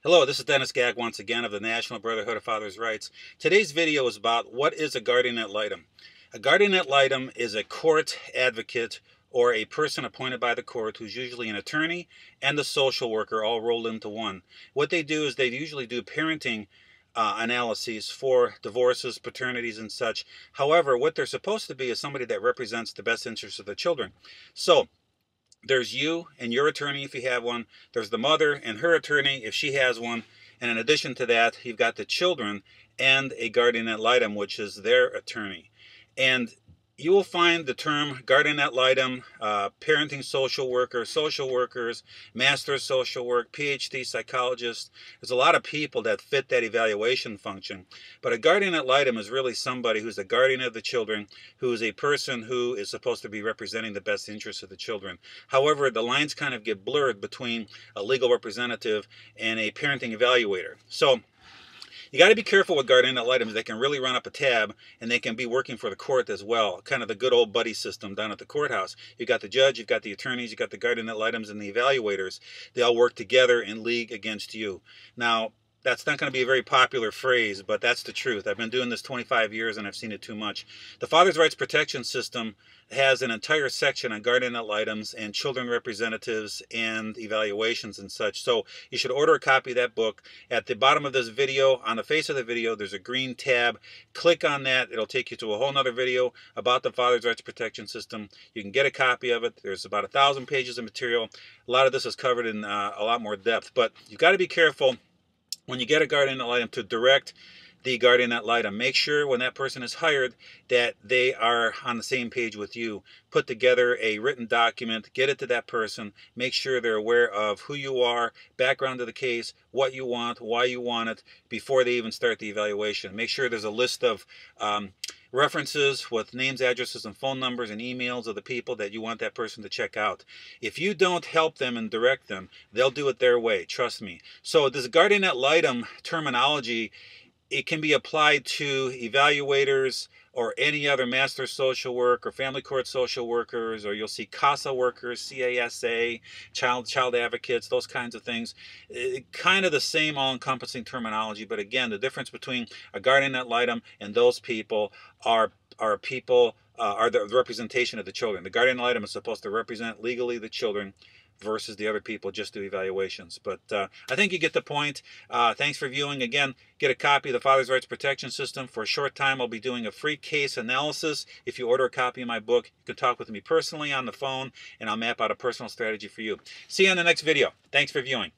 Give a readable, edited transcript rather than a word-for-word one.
Hello, this is Dennis Gag once again of the National Brotherhood of Fathers' Rights. Today's video is about what is a guardian ad litem. A guardian ad litem is a court advocate or a person appointed by the court who's usually an attorney and a social worker all rolled into one. What they do is they usually do parenting analyses for divorces, paternities, and such. However, what they're supposed to be is somebody that represents the best interests of the children. So, there's you and your attorney if you have one. There's the mother and her attorney if she has one. And in addition to that, you've got the children and a guardian ad litem, which is their attorney. And you will find the term guardian ad litem, parenting social worker, social workers, master of social work, PhD psychologist. There's a lot of people that fit that evaluation function. But a guardian ad litem is really somebody who's the guardian of the children, who is a person who is supposed to be representing the best interests of the children. However, the lines kind of get blurred between a legal representative and a parenting evaluator. So you got to be careful with guardian ad litems. They can really run up a tab, and they can be working for the court as well. Kind of the good old buddy system down at the courthouse. You've got the judge, you've got the attorneys, you've got the guardian ad litems and the evaluators. They all work together in league against you. Now, that's not going to be a very popular phrase, but that's the truth. I've been doing this 25 years and I've seen it too much. The Father's Rights Protection System has an entire section on guardian ad litems and children representatives and evaluations and such. So you should order a copy of that book. At the bottom of this video, on the face of the video, there's a green tab. Click on that. It'll take you to a whole nother video about the Father's Rights Protection System. You can get a copy of it. There's about 1,000 pages of material. A lot of this is covered in a lot more depth, but you've got to be careful when you get a guardian ad litem to direct the guardian ad litem. Make sure when that person is hired that they are on the same page with you. Put together a written document, get it to that person, make sure they're aware of who you are, background of the case, what you want, why you want it, before they even start the evaluation. Make sure there's a list of references with names, addresses, and phone numbers and emails of the people that you want that person to check out. If you don't help them and direct them, they'll do it their way, trust me. So this guardian ad litem terminology, it can be applied to evaluators or any other master social work or family court social workers, or you'll see CASA workers, CASA, child advocates, those kinds of things. Kind of the same all-encompassing terminology, but again, the difference between a guardian ad litem and those people are people are the representation of the children. The guardian ad litem is supposed to represent legally the children versus the other people just do evaluations. But I think you get the point. Thanks for viewing. Again, get a copy of the Father's Rights Protection System. For a short time, I'll be doing a free case analysis. If you order a copy of my book, you can talk with me personally on the phone, and I'll map out a personal strategy for you. See you on the next video. Thanks for viewing.